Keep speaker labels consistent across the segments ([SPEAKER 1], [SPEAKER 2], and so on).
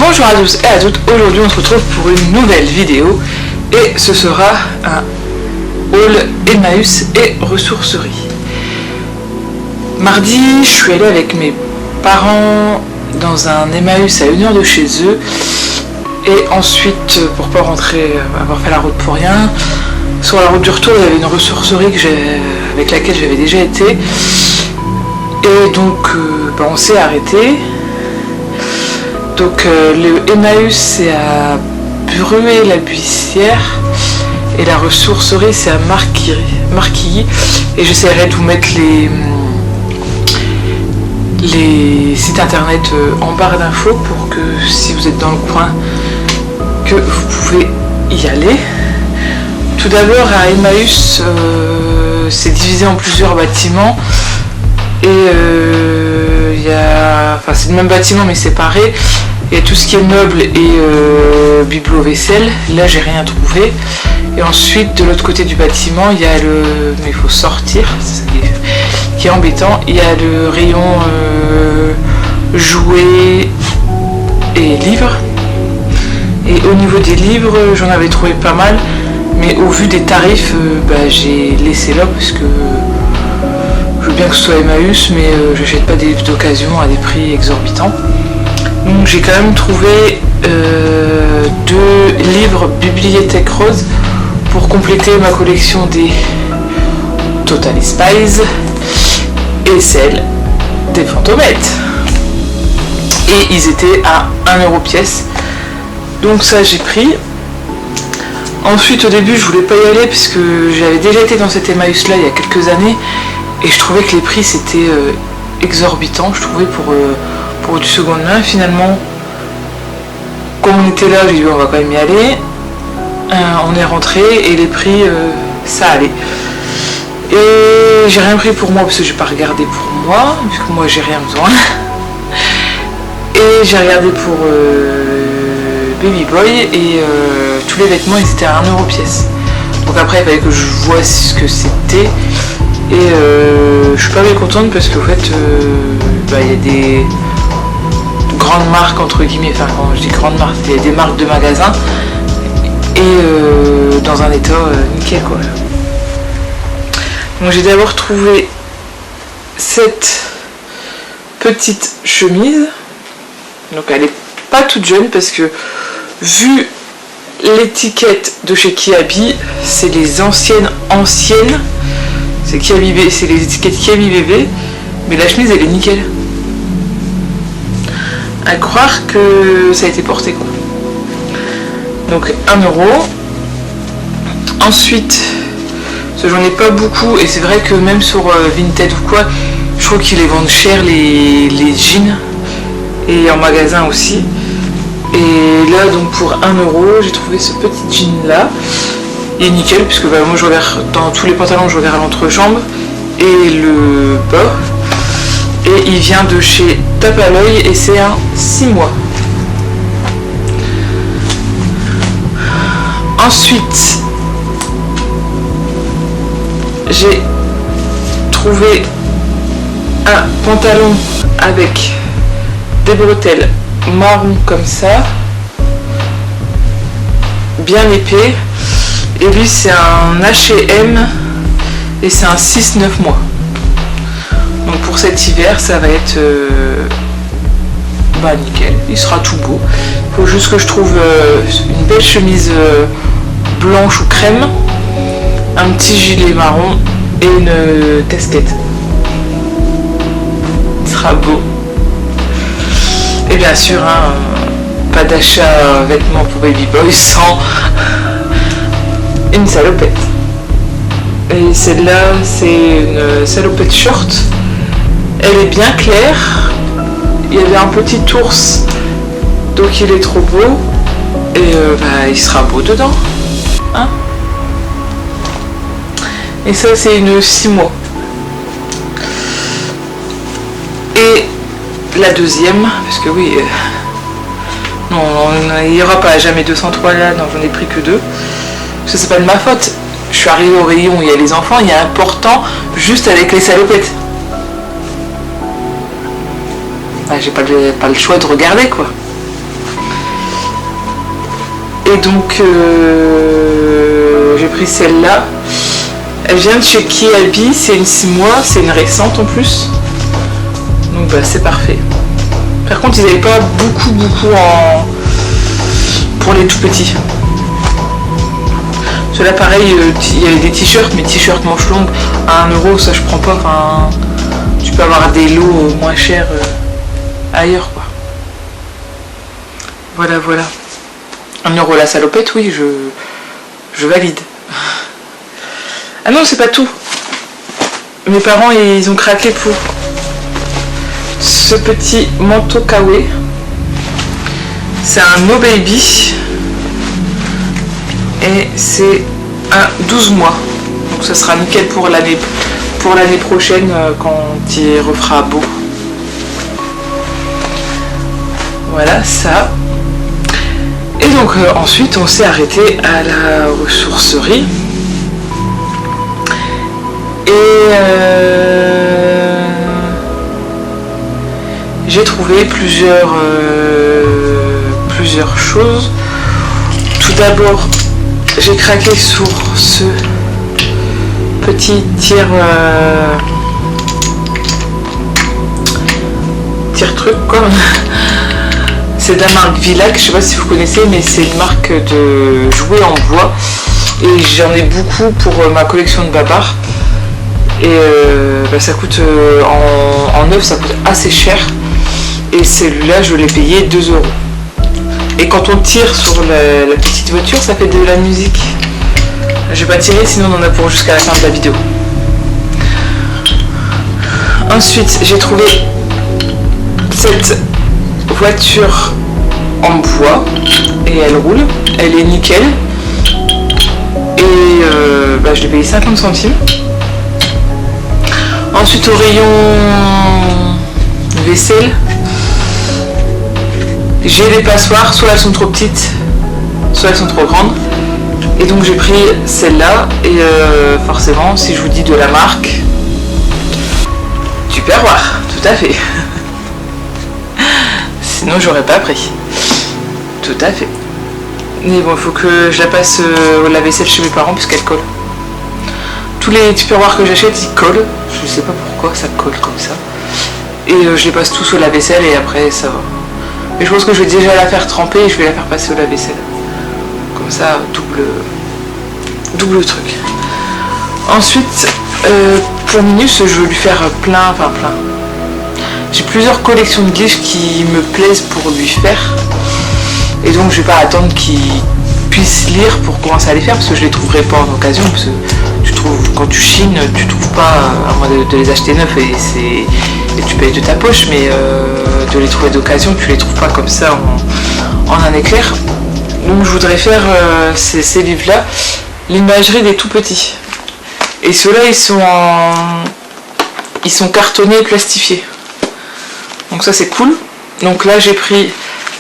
[SPEAKER 1] Bonjour à tous et à toutes, aujourd'hui on se retrouve pour une nouvelle vidéo et ce sera un haul Emmaüs et ressourcerie. Mardi, je suis allée avec mes parents dans un Emmaüs à 1 heure de chez eux et ensuite, pour pas rentrer, avoir fait la route pour rien, sur la route du retour il y avait une ressourcerie avec laquelle j'avais déjà été et donc on s'est arrêté. Donc le Emmaüs c'est à Bruay-la-Buissière et la ressourcerie c'est à Marquilly et j'essaierai de vous mettre les sites internet en barre d'infos pour que si vous êtes dans le coin que vous pouvez y aller. Tout d'abord à Emmaüs c'est divisé en plusieurs bâtiments et c'est le même bâtiment mais séparé. Il y a tout ce qui est meubles et bibelot-vaisselle, là j'ai rien trouvé. Et ensuite de l'autre côté du bâtiment il y a mais il faut sortir, c'est ça qui est embêtant, il y a le rayon jouets et livres. Et au niveau des livres j'en avais trouvé pas mal, mais au vu des tarifs j'ai laissé là parce que je veux bien que ce soit Emmaüs mais j'achète pas des livres d'occasion à des prix exorbitants. Donc j'ai quand même trouvé 2 livres Bibliothèque Rose pour compléter ma collection des Totally Spies et celle des Fantomettes. Et ils étaient à 1 € pièce. Donc ça j'ai pris. Ensuite au début je voulais pas y aller parce que j'avais déjà été dans cet Emmaüs là il y a quelques années et je trouvais que les prix c'était exorbitant, je trouvais pour du seconde main. Finalement comme on était là j'ai dit on va quand même y aller, on est rentré et les prix ça allait et j'ai rien pris pour moi parce que j'ai pas regardé pour moi vu que moi j'ai rien besoin et j'ai regardé pour Baby Boy et tous les vêtements ils étaient à 1 € pièce. Donc après il fallait que je vois ce que c'était et je suis pas bien contente parce qu'en fait il y a des grandes marques entre guillemets, enfin quand je dis grandes marques, il y a des marques de magasins et dans un état nickel quoi. Donc j'ai d'abord trouvé cette petite chemise, donc elle est pas toute jeune parce que vu l'étiquette de chez Kiabi c'est les anciennes, c'est Kiabi, c'est les étiquettes Kiabi bébé, mais la chemise elle est nickel. À croire que ça a été porté quoi. Donc 1 €. Ensuite, parce que j'en ai pas beaucoup et c'est vrai que même sur Vinted ou quoi, je trouve qu'ils les vendent cher les jeans et en magasin aussi. Et là donc pour 1 € j'ai trouvé ce petit jean là. Il est nickel puisque moi je regarde dans tous les pantalons, je regarde l'entrejambe et le bas. Et il vient de chez Tape à l'œil et c'est un 6 mois. Ensuite, j'ai trouvé un pantalon avec des bretelles marron comme ça, bien épais. Et lui c'est un H&M et c'est un 6-9 mois. Donc pour cet hiver ça va être nickel, il sera tout beau. Il faut juste que je trouve une belle chemise blanche ou crème, un petit gilet marron et une casquette. Il sera beau. Et bien sûr pas d'achat vêtements pour Baby Boy sans une salopette. Et celle-là c'est une salopette short. Elle est bien claire, il y avait un petit ours, donc il est trop beau, et il sera beau dedans. Hein, et ça c'est une 6 mois. Et la deuxième, parce que oui, non, il n'y aura pas jamais 203 là, non j'en ai pris que 2. Parce que c'est pas de ma faute, je suis arrivée au rayon où il y a les enfants, il y a un portant juste avec les salopettes. J'ai pas le choix de regarder quoi. Et donc j'ai pris celle-là. Elle vient de chez Kiabi, c'est une 6 mois, c'est une récente en plus. Donc bah, c'est parfait. Par contre ils n'avaient pas beaucoup pour les tout petits. Cela pareil, il y avait des t-shirts, mais t-shirts manches longues à 1 euro, ça je prends pas. Enfin, tu peux avoir des lots moins chers ailleurs quoi. Voilà. 1 euro la salopette, oui, je valide. Ah non, c'est pas tout. Mes parents, ils ont craqué pour ce petit manteau Kawaii. C'est un No Baby. Et c'est un 12 mois. Donc ça sera nickel pour l'année prochaine quand il refera beau. Voilà ça. Et donc ensuite on s'est arrêté à la ressourcerie. Et j'ai trouvé plusieurs choses. Tout d'abord, j'ai craqué sur ce petit tire-truc quoi. C'est de la marque Villac, je sais pas si vous connaissez, mais c'est une marque de jouets en bois. Et j'en ai beaucoup pour ma collection de babar. Et bah, ça coûte en neuf, ça coûte assez cher. Et celui-là, je l'ai payé 2 €. Et quand on tire sur la petite voiture, ça fait de la musique. Je vais pas tirer, sinon on en a pour jusqu'à la fin de la vidéo. Ensuite, j'ai trouvé cette voiture en bois et elle roule, elle est nickel. Et bah, je l'ai payé 50 centimes. Ensuite, au rayon vaisselle, j'ai des passoires, soit elles sont trop petites, soit elles sont trop grandes. Et donc j'ai pris celle-là. Et forcément, si je vous dis de la marque, Tupperware, tout à fait. Sinon, j'aurais pas pris. Tout à fait. Mais bon, il faut que je la passe au lave-vaisselle chez mes parents puisqu'elle colle. Tous les Tupperware que j'achète, ils collent. Je sais pas pourquoi ça colle comme ça. Et je les passe tous au lave-vaisselle et après ça va. Mais je pense que je vais déjà la faire tremper et je vais la faire passer au lave-vaisselle. Comme ça, double truc. Ensuite, pour Minus, je veux lui faire plein. J'ai plusieurs collections de livres qui me plaisent pour lui faire. Et donc je vais pas attendre qu'il puisse lire pour commencer à les faire parce que je les trouverai pas en occasion. Parce que tu trouves, quand tu chines, tu trouves pas, à moins de les acheter neufs et tu payes de ta poche, mais de les trouver d'occasion, tu les trouves pas comme ça en un éclair. Donc je voudrais faire ces livres-là, l'imagerie des tout petits. Et ceux-là, ils sont cartonnés et plastifiés. Donc ça c'est cool. Donc là j'ai pris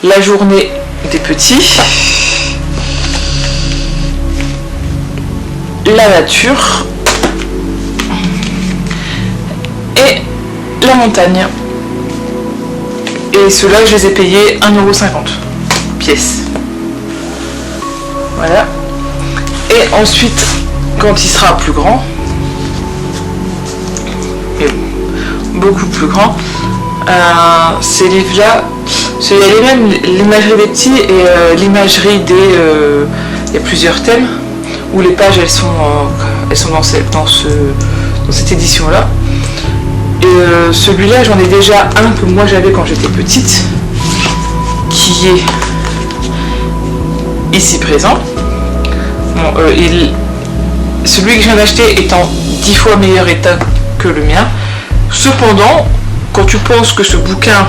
[SPEAKER 1] la journée des petits, la nature et la montagne. Et ceux-là je les ai payés 1,50 € pièce. Voilà. Et ensuite, quand il sera plus grand, et beaucoup plus grand, ces livres-là, il y a les mêmes, l'imagerie des petits et l'imagerie des... il y a plusieurs thèmes, où les pages, elles sont dans cette édition-là. Et celui-là, j'en ai déjà un que moi j'avais quand j'étais petite, qui est ici présent. Bon, celui que je viens d'acheter est en 10 fois meilleur état que le mien. Cependant, quand tu penses que ce bouquin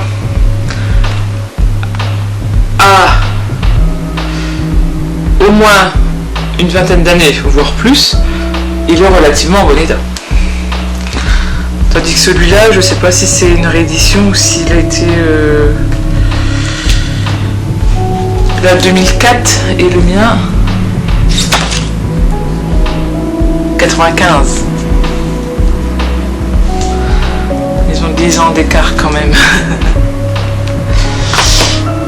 [SPEAKER 1] a au moins une vingtaine d'années, voire plus, il est relativement en bon état. Tandis que celui-là, je sais pas si c'est une réédition ou s'il a été la 2004 et le mien 95. Ils ont 10 ans d'écart quand même.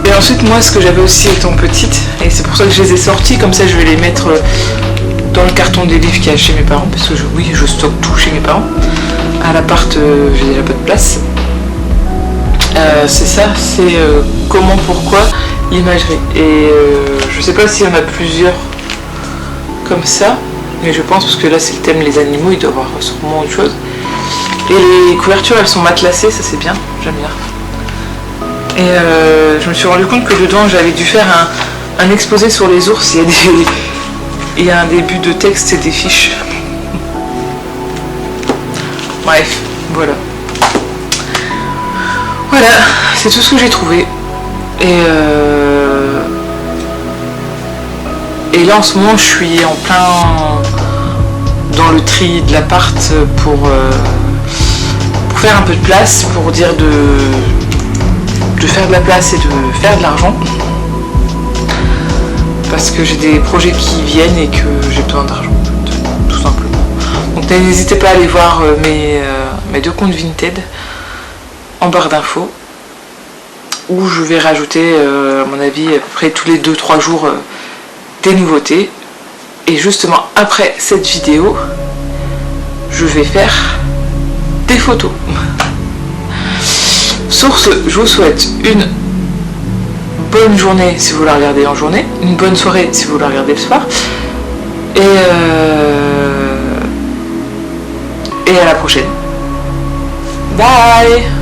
[SPEAKER 1] Et ensuite moi ce que j'avais aussi étant petite, et c'est pour ça que je les ai sortis, comme ça je vais les mettre dans le carton des livres qu'il y a chez mes parents, parce que oui je stocke tout chez mes parents. À l'appart j'ai déjà pas de place. C'est ça, c'est comment, pourquoi, l'imagerie. Et je sais pas s'il y en a plusieurs comme ça, mais je pense, parce que là c'est le thème les animaux, il doit y avoir sûrement autre chose. Et les couvertures elles sont matelassées, ça c'est bien, j'aime bien. Et je me suis rendu compte que dedans j'avais dû faire un exposé sur les ours. Il y a un début de texte et des fiches. Bref, voilà. Voilà, c'est tout ce que j'ai trouvé. Et là en ce moment je suis en plein dans le tri de l'appart pour faire un peu de place, pour dire de faire de la place et de faire de l'argent, parce que j'ai des projets qui viennent et que j'ai besoin d'argent, tout simplement. Donc n'hésitez pas à aller voir mes 2 comptes Vinted en barre d'infos, où je vais rajouter à mon avis à peu près tous les 2-3 jours des nouveautés. Et justement après cette vidéo je vais faire des photos. Sur ce, je vous souhaite une bonne journée si vous la regardez en journée, une bonne soirée si vous la regardez le soir, et à la prochaine. Bye.